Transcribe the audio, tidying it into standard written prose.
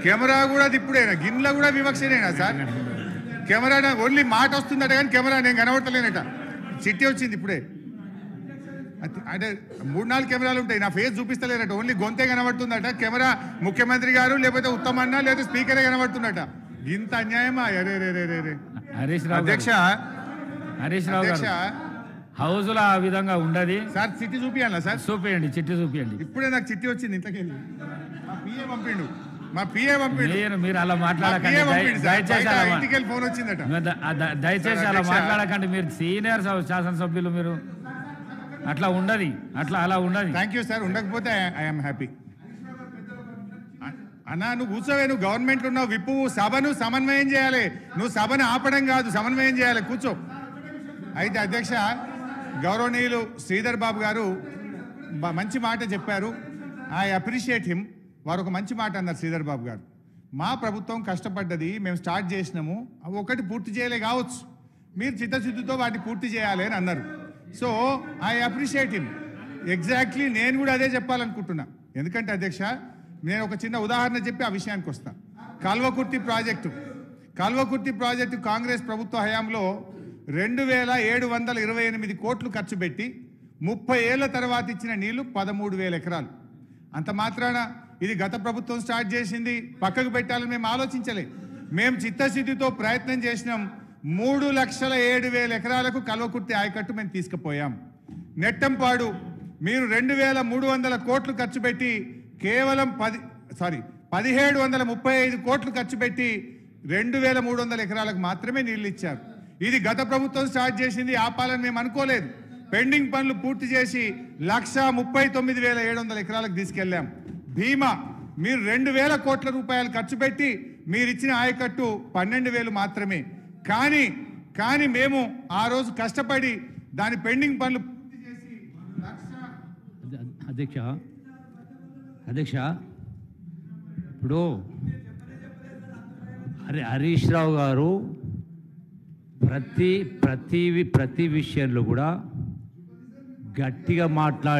Camera కూడా ఇప్పుడేనా గిన్నెలో కూడా వివక్షనేనా సార్? కెమెరా ఓన్లీ మాట వస్తుందట కానీ కెమెరా నేను కనబడతలేనట. చిట్టి వచ్చింది ఇప్పుడే. అంటే 3-4 కెమెరాలు ఉంటాయి, నా ఫేస్ చూపిస్తలేనట, ఓన్లీ గొంతే కనబడుతుందట. కెమెరా ముఖ్యమంత్రి గారు లేకపోతే ఉత్తమన్నా లేదా స్పీకరే కనబడుతుందట. ఇంత అన్యాయమా? అరే రే రే రే రే. అధ్యక్ష హౌస్ లో ఆ విధంగా ఉండదు సార్. చిట్టి చూపియాలా సార్? చూపియండి, చిట్టి చూపియండి. ఇప్పుడే నాకు చిట్టి వచ్చింది ఇంట్లోకి వెళ్ళి. మా పిఏ పంపిండు. మీరు అలా మాట్లాడకండి ఇంటికి ఫోన్ వచ్చిందట. దయచేసి అలా మాట్లాడకండి. మీరు సీనియర్ శాసనసభ్యులు, మీరు అట్లా ఉండదు, అలా ఉండదు. Thank you sir. ఉండకపోతే ఐఎమ్ హ్యాపీ. అన్నా నువ్వు కూర్చోవే, నువ్వు గవర్నమెంట్ ఉన్నావు, విప్పు సభను సమన్వయం చేయాలి. నువ్వు సభను ఆపడం కాదు, సమన్వయం చేయాలి. కూర్చో. అయితే అధ్యక్ష, గౌరవనీయులు శ్రీధర్ బాబు గారు మంచి మాట చెప్పారు. I appreciate him. వారు ఒక మంచి మాట అన్నారు శ్రీధర్ బాబు గారు. మా ప్రభుత్వం కష్టపడ్డది, మేము స్టార్ట్ చేసినాము, ఒకటి పూర్తి చేయలే కావచ్చు, మీరు చిత్తశుద్ధితో వాటిని పూర్తి చేయాలి అని అన్నారు. So I appreciate him. Exactly నేను కూడా అదే చెప్పాలనుకుంటున్నా. ఎందుకంటే అధ్యక్ష, నేను ఒక చిన్న ఉదాహరణ చెప్పి ఆ విషయానికి వస్తా. కల్వకుర్తి ప్రాజెక్టు కాంగ్రెస్ ప్రభుత్వ హయాంలో 2728 కోట్లు ఖర్చు పెట్టి 30 ఏళ్ల తర్వాత ఇచ్చిన నీళ్లు 13,000 ఎకరాలు. అంత మాత్రాన ఇది గత ప్రభుత్వం స్టార్ట్ చేసింది, పక్కకు పెట్టాలని మేము ఆలోచించలే. మేము చిత్తశుద్ధితో ప్రయత్నం చేసినాం. 3,07,000 ఎకరాలకు కల్వకుర్తి ఆయకట్టు మేము తీసుకుపోయాం. నెట్టంపాడు మీరు 2,300 కోట్లు ఖర్చు పెట్టి కేవలం 1,735 కోట్లు ఖర్చు పెట్టి 2,300 ఎకరాలకు మాత్రమే నీళ్లు ఇచ్చారు. ఇది గత ప్రభుత్వం స్టార్ట్ చేసింది, ఆపాలని మేము అనుకోలేదు. పెండింగ్ పనులు పూర్తి చేసి 1,39,700 ఎకరాలకు తీసుకెళ్లాం. భీమా మీరు 2,000 కోట్ల రూపాయలు ఖర్చు పెట్టి మీరు ఇచ్చిన ఆయకట్టు 12,000 మాత్రమే. కానీ మేము ఆ రోజు కష్టపడి దాని పెండింగ్ పనులు పూర్తి చేసి అధ్యక్ష ఇప్పుడు హరీష్ రావు గారు ప్రతి విషయంలో కూడా గట్టిగా మాట్లాడి